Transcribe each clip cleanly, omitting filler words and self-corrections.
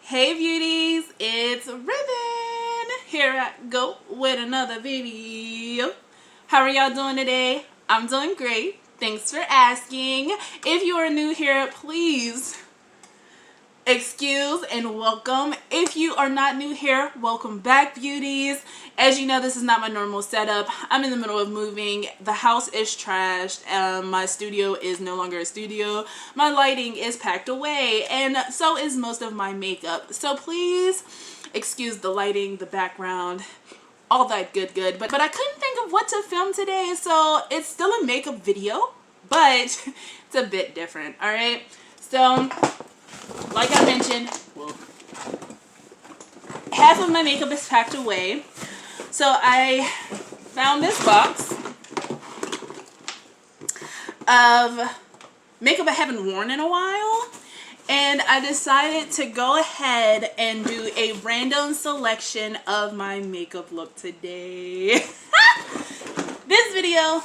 Hey beauties, it's Ribbon. Here I go with another video. How are y'all doing today? I'm doing great. Thanks for asking. If you are new here, please excuse and welcome. If you are not new here, welcome back beauties. As you know, this is not my normal setup. I'm in the middle of moving. The house is trashed. My studio is no longer a studio. My lighting is packed away, and so is most of my makeup. So please excuse the lighting, the background, all that good. But I couldn't think of what to film today, so it's still a makeup video, but it's a bit different. All right, so like I mentioned, half of my makeup is packed away. So I found this box of makeup I haven't worn in a while, and I decided to go ahead and do a random selection of my makeup look today. This video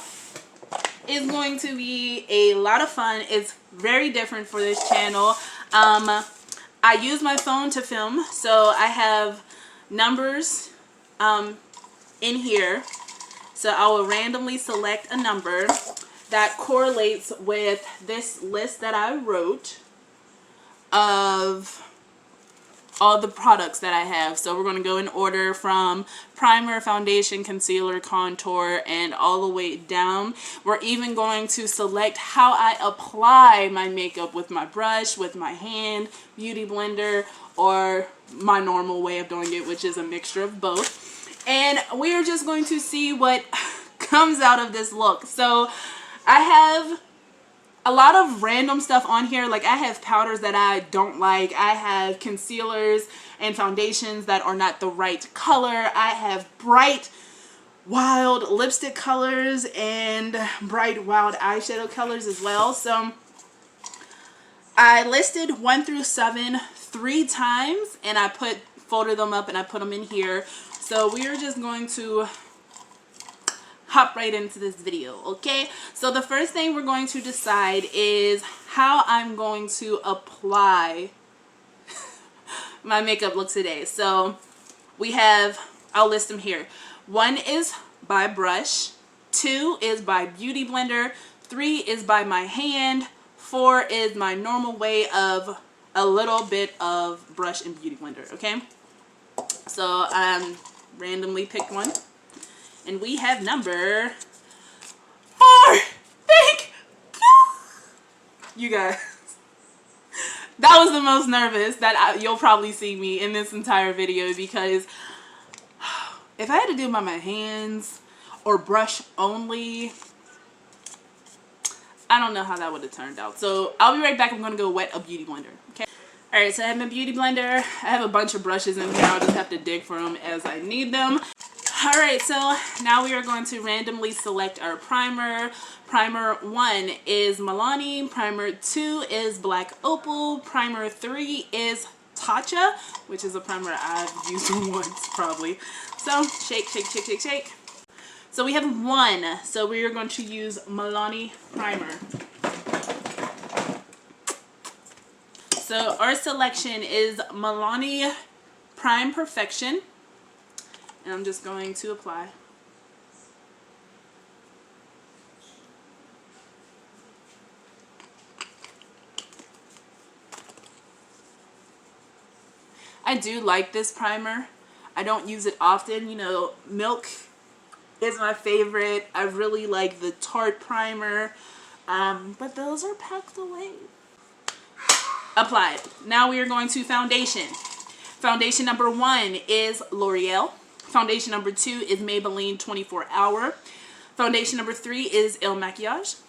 is going to be a lot of fun. It's very different for this channel. I use my phone to film, so I have numbers in here. So I will randomly select a number that correlates with this list that I wrote of all the products that I have. So we're going to go in order from primer, foundation, concealer, contour, and all the way down. We're even going to select how I apply my makeup with my brush, with my hand, beauty blender, or my normal way of doing it, which is a mixture of both. And we're just going to see what comes out of this look. So I have a lot of random stuff on here. Like I have powders that I don't like. I have concealers and foundations that are not the right color. I have bright, wild lipstick colors and bright, wild eyeshadow colors as well. So I listed 1 through 7 3 times, and I folded them up and I put them in here. So we are just going to hop right into this video, okay? So the first thing we're going to decide is how I'm going to apply my makeup look today. So we have, I'll list them here. 1 is by brush, 2 is by beauty blender, 3 is by my hand, 4 is my normal way of a little bit of brush and beauty blender, okay? So randomly picked one. And we have number 4. Thank you guys. That was the most nervous that you'll probably see me in this entire video, because if I had to do it by my hands or brush only, I don't know how that would have turned out. So I'll be right back. I'm going to go wet a beauty blender. Okay. Alright, so I have my beauty blender. I have a bunch of brushes in here. I'll just have to dig for them as I need them. Alright, so now we are going to randomly select our primer. Primer 1 is Milani. Primer 2 is Black Opal. Primer 3 is Tarte, which is a primer I've used once probably. So shake, shake, shake, shake, shake. So we have 1. So we are going to use Milani Primer. So our selection is Milani Prime Perfection. And I'm just going to apply. I do like this primer. I don't use it often. You know, Milk is my favorite. I really like the Tarte primer. But those are packed away. Applied. Now we are going to foundation. Foundation number 1 is L'Oreal. Foundation number 2 is Maybelline 24 Hour. Foundation number 3 is Il Makiage.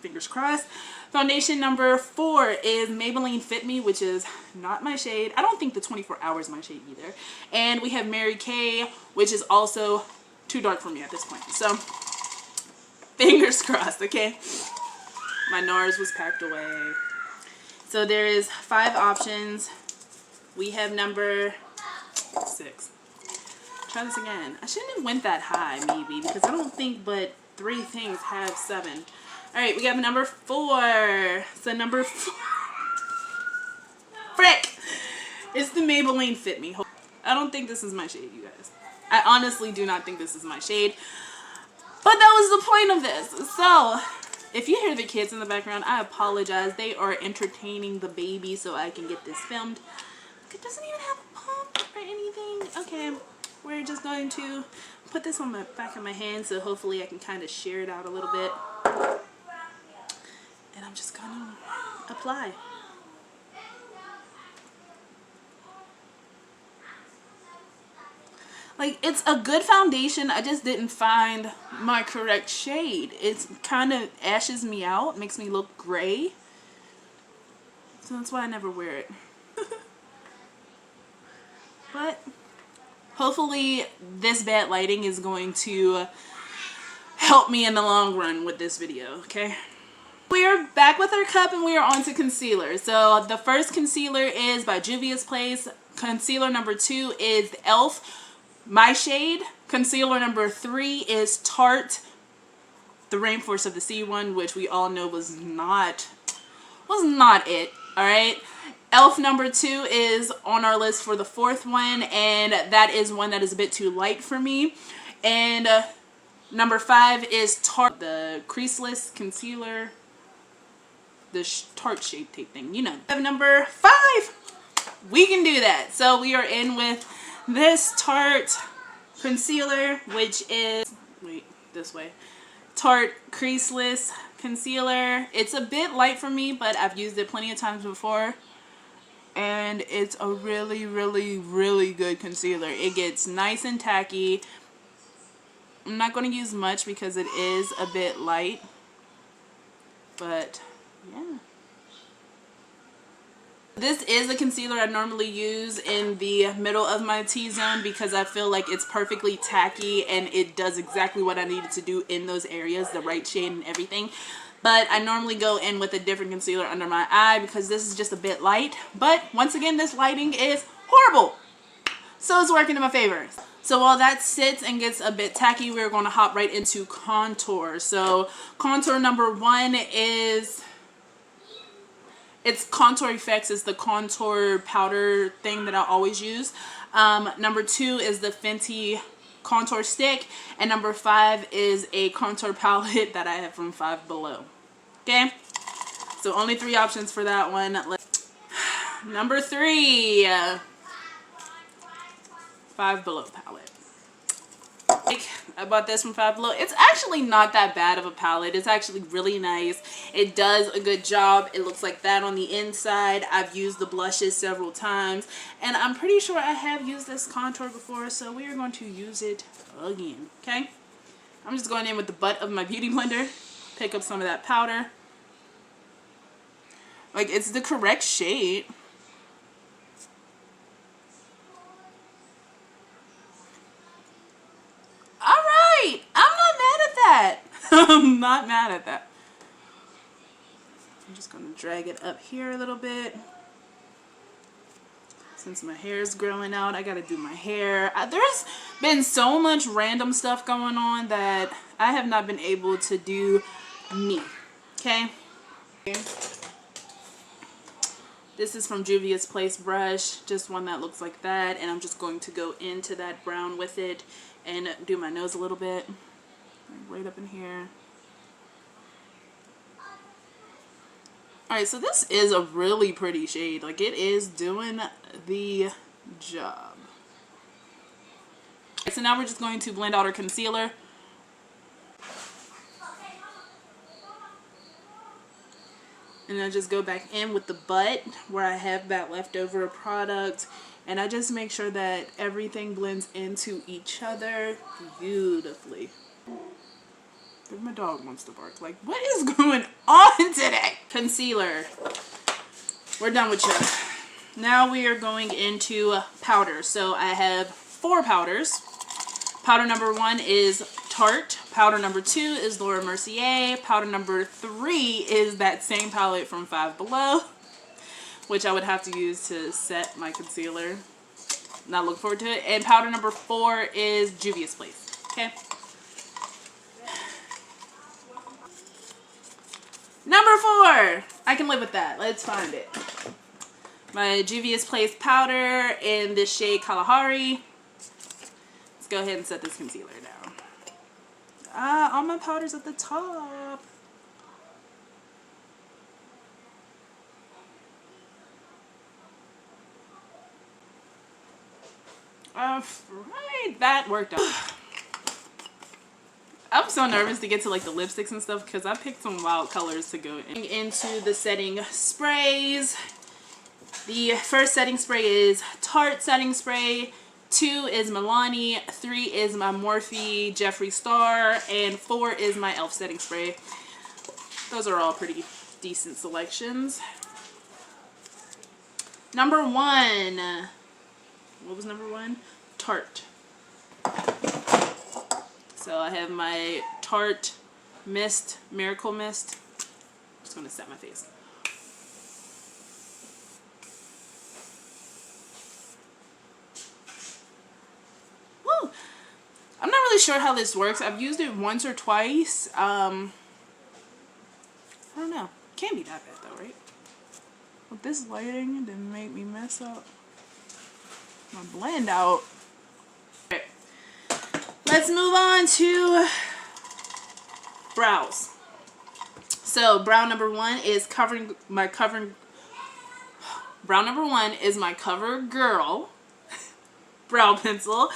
Fingers crossed. Foundation number 4 is Maybelline Fit Me, which is not my shade. I don't think the 24 Hour is my shade either. And we have Mary Kay, which is also too dark for me at this point. So, fingers crossed, okay? My NARS was packed away. So there is 5 options. We have number 6. Try this again. I shouldn't have went that high, maybe, because I don't think but 3 things have 7. Alright, we have number 4. So number 4. Frick! It's the Maybelline Fit Me. I don't think this is my shade, you guys. I honestly do not think this is my shade. But that was the point of this. So, if you hear the kids in the background, I apologize. They are entertaining the baby so I can get this filmed. It doesn't even have a pump or anything. Okay, we're just going to put this on the back of my hand so hopefully I can kind of shear it out a little bit. And I'm just going to apply. Like, it's a good foundation. I just didn't find my correct shade. It kind of ashes me out, makes me look gray. So that's why I never wear it. But hopefully this bad lighting is going to help me in the long run with this video, okay? We are back with our cup and we are on to concealer. So the first concealer is by Juvias Place. Concealer number 2 is e.l.f. My shade. Concealer number 3 is Tarte, the Rainforest of the Sea one, which we all know was not it. All right. e.l.f. number 2 is on our list for the 4th one, and that is one that is a bit too light for me. And number 5 is Tarte, the creaseless concealer, the Tarte shape tape thing. You know. Number 5. We can do that. So we are in with this Tarte concealer, which is, wait, this way, Tarte creaseless concealer. It's a bit light for me, but I've used it plenty of times before, and it's a really, really, really good concealer. It gets nice and tacky. I'm not going to use much because it is a bit light, but yeah. This is a concealer I normally use in the middle of my T-zone because I feel like it's perfectly tacky and it does exactly what I needed to do in those areas, the right shade and everything. But I normally go in with a different concealer under my eye because this is just a bit light. But once again, this lighting is horrible. So it's working in my favor. So while that sits and gets a bit tacky, we're going to hop right into contour. So contour number 1 is... it's Contour Effects. It's the contour powder thing that I always use. Number 2 is the Fenty contour stick. And number 5 is a contour palette that I have from Five Below. Okay? So only 3 options for that one. Number 3. Five Below palette. I bought this from Five Below. It's actually not that bad of a palette. It's actually really nice. It does a good job. It looks like that on the inside. I've used the blushes several times, and I'm pretty sure I have used this contour before, so we are going to use it again. Okay? I'm just going in with the butt of my beauty blender. Pick up some of that powder. Like, it's the correct shade. I'm not mad at that. I'm just going to drag it up here a little bit. Since my hair is growing out, I got to do my hair. There's been so much random stuff going on that I have not been able to do me. Okay? This is from Juvia's Place brush. Just one that looks like that. And I'm just going to go into that brown with it and do my nose a little bit. Right up in here. Alright, so this is a really pretty shade. Like, it is doing the job. So now we're just going to blend out our concealer. And I just go back in with the butt where I have that leftover product. And I just make sure that everything blends into each other beautifully. My dog wants to bark. Like, what is going on today? Concealer. We're done with you. Now we are going into powder. So I have 4 powders. Powder number 1 is Tarte. Powder number 2 is Laura Mercier. Powder number 3 is that same palette from Five Below, which I would have to use to set my concealer. Not looking forward to it. And powder number 4 is Juvia's Place. Okay. Number 4. I can live with that. Let's find it. my Juvias Place powder in this shade Kalahari. Let's go ahead and set this concealer down. All my powder's at the top. Right, that worked out. I'm so nervous to get to like the lipsticks and stuff because I picked some wild colors to go into the setting sprays. The first setting spray is Tarte setting spray. 2 is Milani. 3 is my Morphe Jeffree Star. And 4 is my e.l.f. setting spray. Those are all pretty decent selections. Number 1. What was number 1? Tarte. So I have my Tarte Mist, Miracle Mist. I'm just going to set my face. Woo! I'm not really sure how this works. I've used it once or twice. I don't know. Can't be that bad though, right? But this lighting didn't make me mess up my blend out. Okay. Let's move on to brows. So brow number 1 is brow number 1 is my Covergirl brow pencil.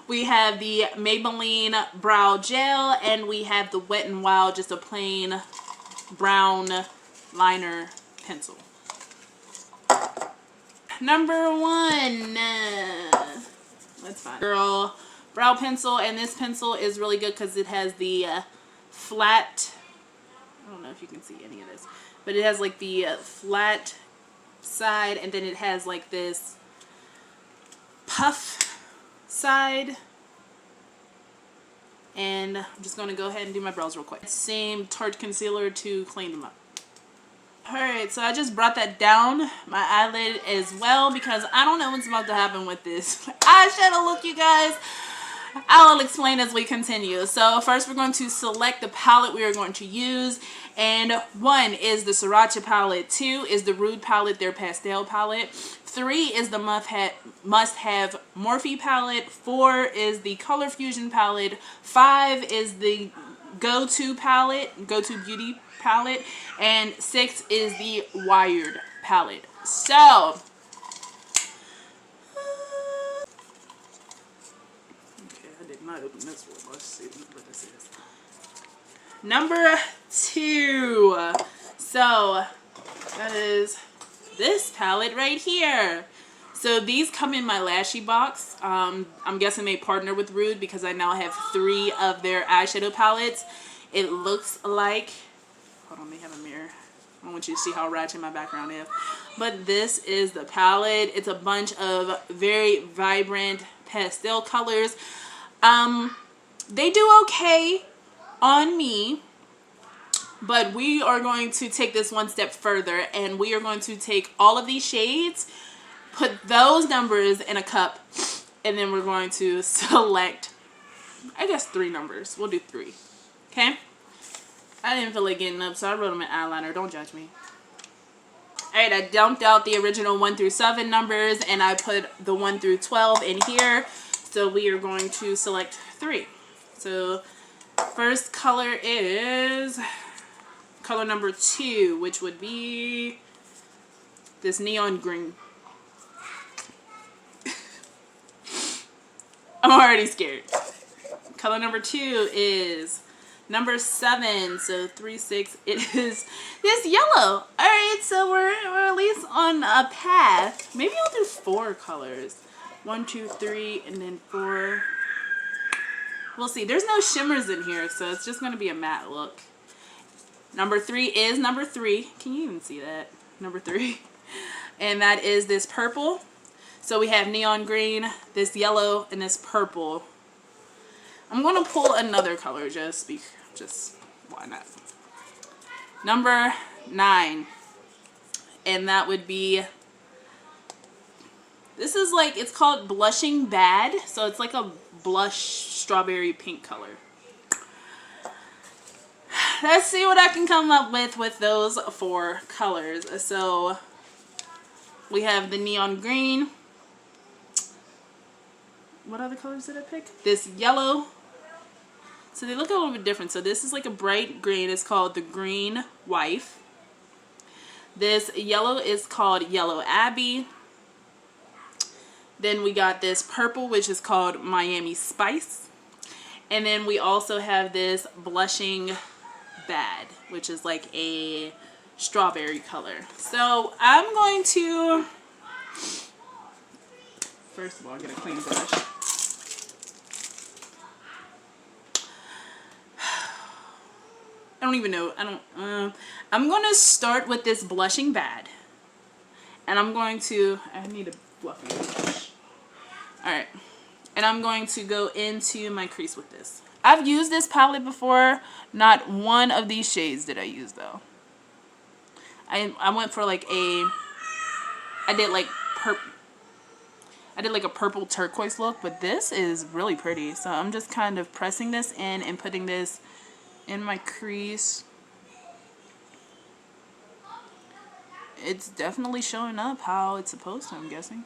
We have the Maybelline brow gel, and we have the Wet n Wild, just a plain brown liner pencil. Number 1, let's find Girl brow pencil, and this pencil is really good because it has the flat, I don't know if you can see any of this, but it has like the flat side, and then it has like this puff side. And I'm just going to go ahead and do my brows real quick. Same Tarte concealer to clean them up. Alright, so I just brought that down my eyelid as well because I don't know what's about to happen with this eyeshadow look, you guys. I'll explain as we continue. So first we're going to select the palette we are going to use. And 1 is the Sriracha palette. 2 is the Rude palette, their pastel palette. 3 is the must-have Morphe palette. 4 is the Color Fusion palette. 5 is the Go-To palette, Go-To Beauty palette. And 6 is the Wired palette. So not open this one. Let's see what this is. Number 2. So that is this palette right here. So these come in my Lashy box. I'm guessing they partner with Rude because I now have 3 of their eyeshadow palettes. It looks like, hold on, they have a mirror. I want you to see how ratchet my background is. But this is the palette. It's a bunch of very vibrant pastel colors. They do okay on me, but we are going to take this one step further, and we are going to take all of these shades, put those numbers in a cup, and then we're going to select, I guess, 3 numbers. We'll do 3. Okay? I didn't feel like getting up, so I wrote them in eyeliner. Don't judge me. Alright, I dumped out the original 1 through 7 numbers, and I put the 1 through 12 in here. So we are going to select 3. So first color is color number 2, which would be this neon green. I'm already scared. Color number 2 is number 7. So 3, 6. It is this yellow. Alright, so we're at least on a path. Maybe I'll do 4 colors. 1, 2, 3, and then 4. We'll see. There's no shimmers in here, so it's just going to be a matte look. Number 3 is number 3. Can you even see that? Number 3. And that is this purple. So we have neon green, this yellow, and this purple. I'm going to pull another color just why not? Number 9. And that would be, this is like, it's called Blushing Bad. So it's like a blush strawberry pink color. Let's see what I can come up with those 4 colors. So We have the neon green. What other colors did I pick? This yellow. So they look a little bit different. So this is like a bright green. It's called the Green Wife. This yellow is called Yellow Abbey. Then we got this purple, which is called Miami Spice. And then we also have this blushing bad, which is like a strawberry color. So I'm going to, first of all, get a clean brush. I don't even know. I'm going to start with this blushing bad. And I'm going to, I need a fluffy brush. Alright. And I'm going to go into my crease with this. I've used this palette before. Not one of these shades did I use though. I went for like a, I did like a purple turquoise look, but this is really pretty. So I'm just kind of pressing this in and putting this in my crease. It's definitely showing up how it's supposed to, I'm guessing.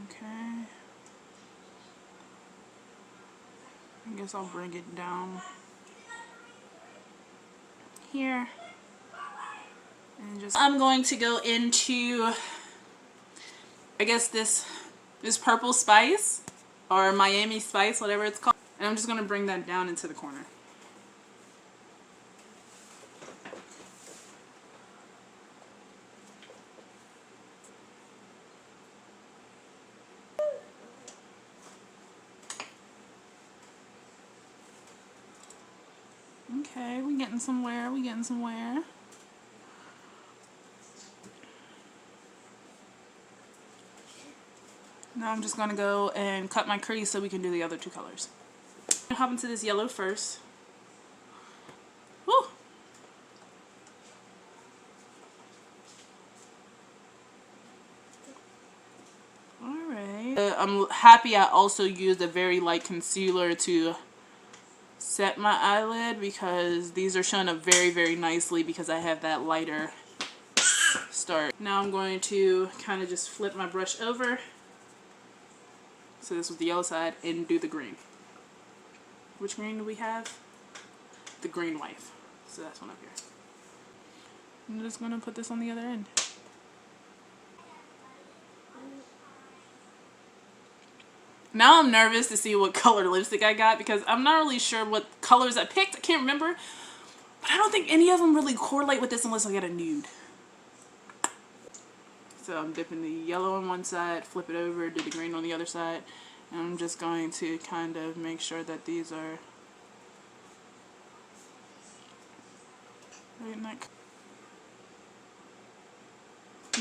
Okay. I guess I'll bring it down here. And just, I'm going to go into, I guess this purple spice or Miami Spice, whatever it's called. And I'm just going to bring that down into the corner. Okay, we getting somewhere, we getting somewhere. Now I'm just going to go and cut my crease so we can do the other two colors. I'm going to hop into this yellow first. Woo! Alright. I'm happy I also used a very light concealer to set my eyelid because these are showing up very, very nicely because I have that lighter start. Now I'm going to kind of just flip my brush over. So this was the yellow side, and do the green. Which green do we have? The Green Wife. So that's one up here. I'm just going to put this on the other end. Now I'm nervous to see what color lipstick I got because I'm not really sure what colors I picked. I can't remember. But I don't think any of them really correlate with this unless I get a nude. So I'm dipping the yellow on one side, flip it over, do the green on the other side. And I'm just going to kind of make sure that these are right in that.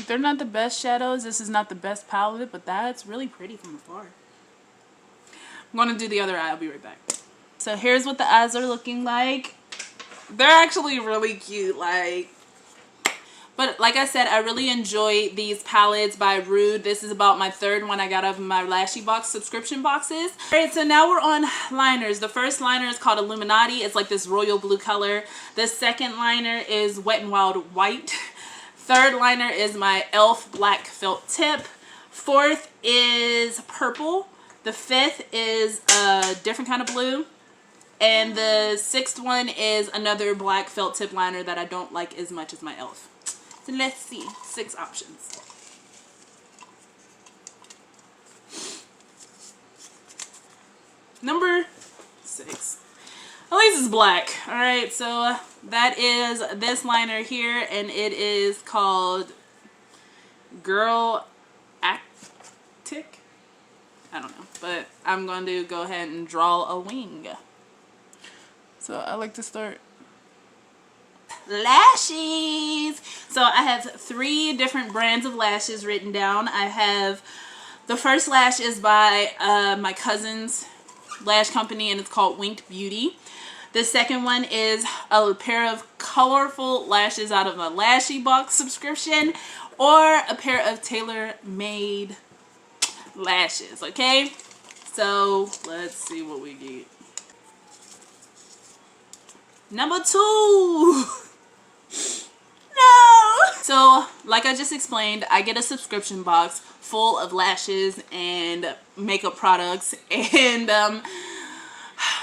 They're not the best shadows. This is not the best palette, but that's really pretty from afar. I'm going to do the other eye. I'll be right back. So here's what the eyes are looking like. They're actually really cute. But like I said, I really enjoy these palettes by Rude. This is about my third one I got out of my Lashy Box subscription boxes. Alright, so now we're on liners. The first liner is called Illuminati. It's like this royal blue color. The second liner is Wet n Wild White. Third liner is my e.l.f. black felt tip. Fourth is purple. The fifth is a different kind of blue. And the sixth one is another black felt tip liner that I don't like as much as my e.l.f. So let's see. 6 options. Number 6. At least it's black. Alright, so that is this liner here, and it is called Girlactik. I don't know, but I'm going to go ahead and draw a wing. So I like to start lashes. So I have 3 different brands of lashes written down. I have the first lash is by my cousin's lash company, and it's called Winked Beauty. The second one is a pair of colorful lashes out of my Lashy Box subscription, or a pair of tailor-made lashes. Okay, So let's see what we get. Number 2. No. So like I just explained, I get a subscription box full of lashes and makeup products, and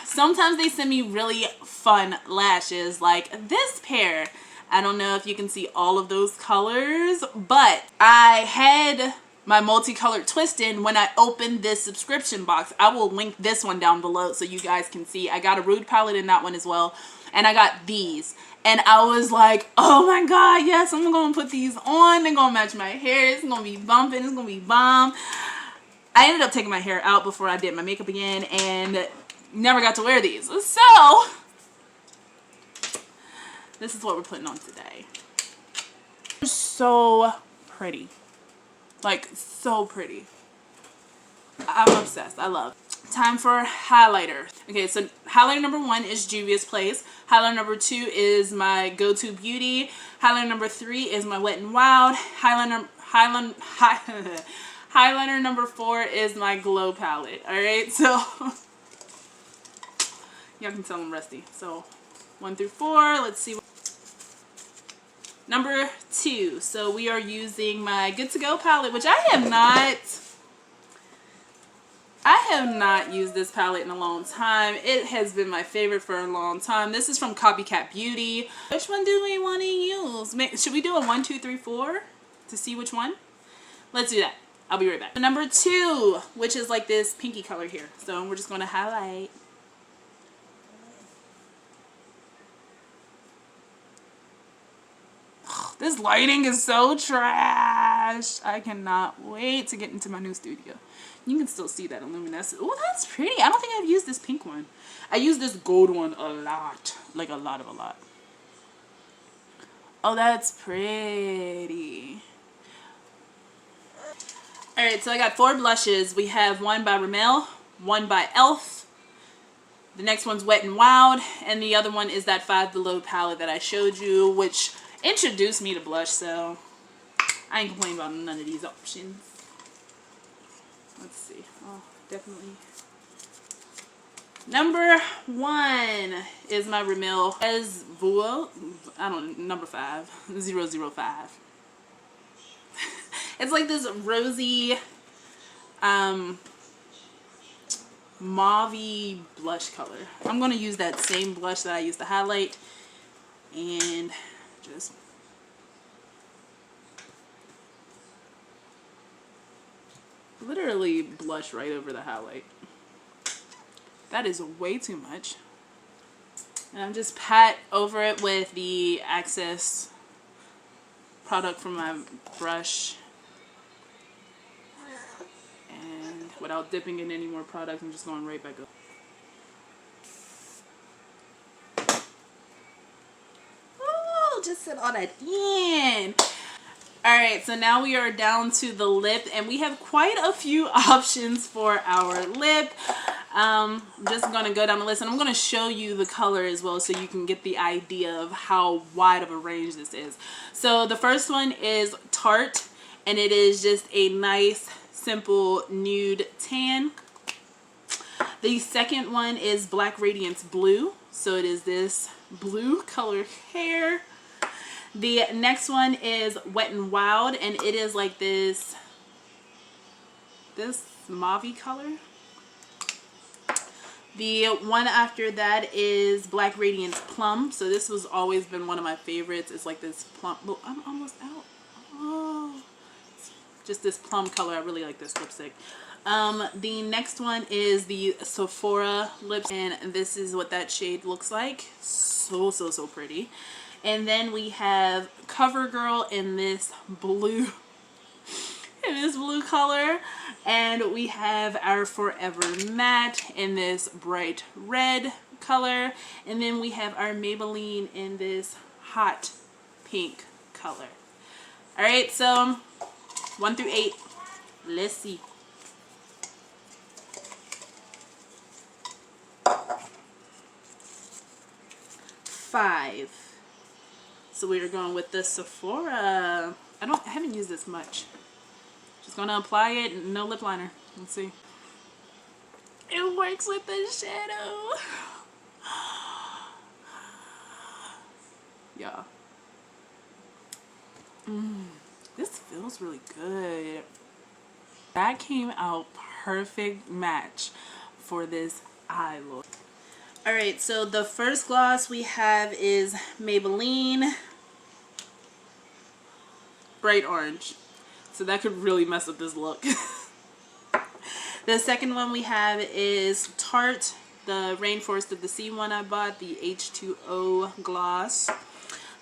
sometimes they send me really fun lashes like this pair. I don't know if you can see all of those colors, but I had my multicolored twist in when I opened this subscription box. I will link this one down below so you guys can see. I got a Rude palette in that one as well, and I got these. And I was like, oh my god, yes, I'm gonna put these on. They're gonna match my hair. It's gonna be bumping. It's gonna be bomb. I ended up taking my hair out before I did my makeup again and never got to wear these. So this is what we're putting on today. So pretty. Like, so pretty. I'm obsessed. I love it. Time for highlighter. Okay, so highlighter number 1 is Juvia's Place. Highlighter number 2 is my Go-To Beauty. Highlighter number 3 is my Wet n Wild. Highlighter number 4 is my Glow palette. Alright, so y'all can tell I'm rusty. So 1 through 4, let's see. Number 2, so we are using my Good To Go palette, which I have not used this palette in a long time. It has been my favorite for a long time. This is from Copycat Beauty. Which one do we want to use? Should we do a 1, 2, 3, 4 to see which one? Let's do that. I'll be right back. Number 2, which is like this pinky color here. So we're just going to highlight. This lighting is so trash. I cannot wait to get into my new studio. You can still see that luminescence. Oh, that's pretty. I don't think I've used this pink one. I use this gold one a lot. Like a lot. Oh, that's pretty. Alright, so I got 4 blushes. We have one by Rimmel, one by e.l.f. The next one's Wet n Wild. And the other one is that Five Below palette that I showed you, which introduced me to blush, so I ain't complaining about none of these options. Let's see. Oh, definitely. Number 1 is my Rimmel as Vuo. I don't know, number 5. 005. It's like this rosy, mauve-y blush color. I'm going to use that same blush that I used to highlight and just literally blush right over the highlight. That is way too much. And I'm just pat over it with the Access product from my brush. And without dipping in any more product, I'm just going right back up. Just set all that in. Alright, so now we are down to the lip, and we have quite a few options for our lip. I'm just going to go down the list, and I'm going to show you the color as well so you can get the idea of how wide of a range this is. So the first one is Tarte, and it is just a nice, simple nude tan. The second one is Black Radiance Blue, so it is this blue colored hair. The next one is Wet n Wild, and it is like this mauve color. The one after that is Black Radiance Plum. So this has always been one of my favorites. It's like this plum. Oh, I'm almost out. Oh, just this plum color. I really like this lipstick. The next one is the Sephora lips, and this is what that shade looks like. So pretty. And then we have Covergirl in this blue, color. And we have our Forever Matte in this bright red color. And then we have our Maybelline in this hot pink color. Alright, so 1 through 8. Let's see. Five. So we are going with the Sephora. I haven't used this much. Just gonna apply it, no lip liner. Let's see. works with the shadow. Yeah. This feels really good. That came out perfect match for this eye look. Alright, so the first gloss we have is Maybelline Bright Orange. So that could really mess up this look. The second one we have is Tarte, the Rainforest of the Sea one I bought, the H2O gloss.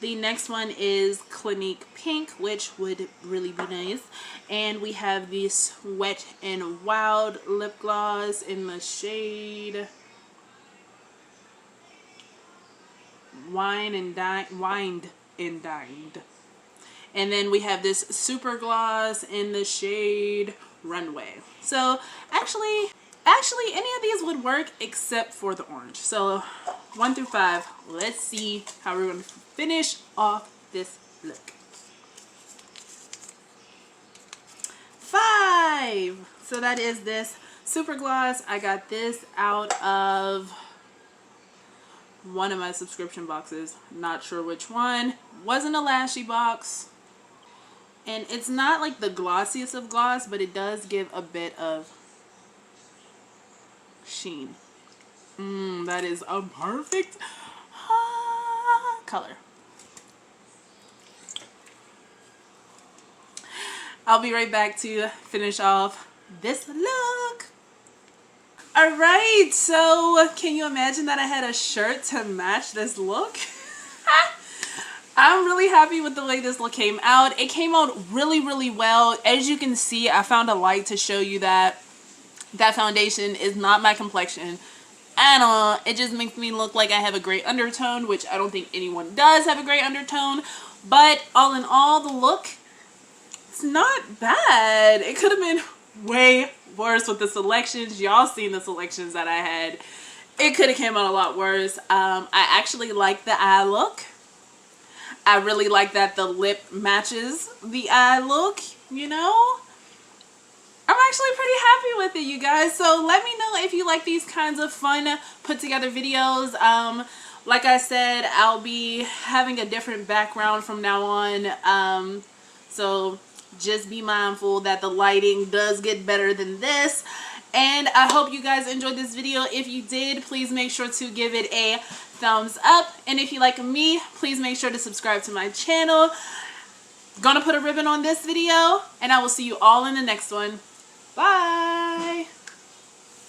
The next one is Clinique Pink, which would really be nice. And we have this Wet n Wild lip gloss in the shade Wined and Dined. And then we have this super gloss in the shade Runway. So actually any of these would work except for the orange. So 1 through 5, let's see how we're going to finish off this look. 5. So that is this super gloss. I got this out of one of my subscription boxes. Not sure which one. Wasn't a Lashy box. And it's not like the glossiest of gloss, but it does give a bit of sheen. That is a perfect color. I'll be right back to finish off this look. Alright, so can you imagine that I had a shirt to match this look? I'm really happy with the way this look came out. It came out really, really well. As you can see, I found a light to show you that that foundation is not my complexion at all. It just makes me look like I have a great undertone, which I don't think anyone does have a great undertone. But all in all, the look, it's not bad. It could have been way worse with the selections. Y'all seen the selections that I had. It could have came out a lot worse. I actually like the eye look. I really like that the lip matches the eye look, you know. I'm actually pretty happy with it, you guys. So let me know if you like these kinds of fun put together videos. Like I said, I'll be having a different background from now on. So just be mindful that the lighting does get better than this. And I hope you guys enjoyed this video. If you did, please make sure to give it a thumbs up. And if you like me, please make sure to subscribe to my channel. Gonna put a ribbon on this video, and I will see you all in the next one. Bye!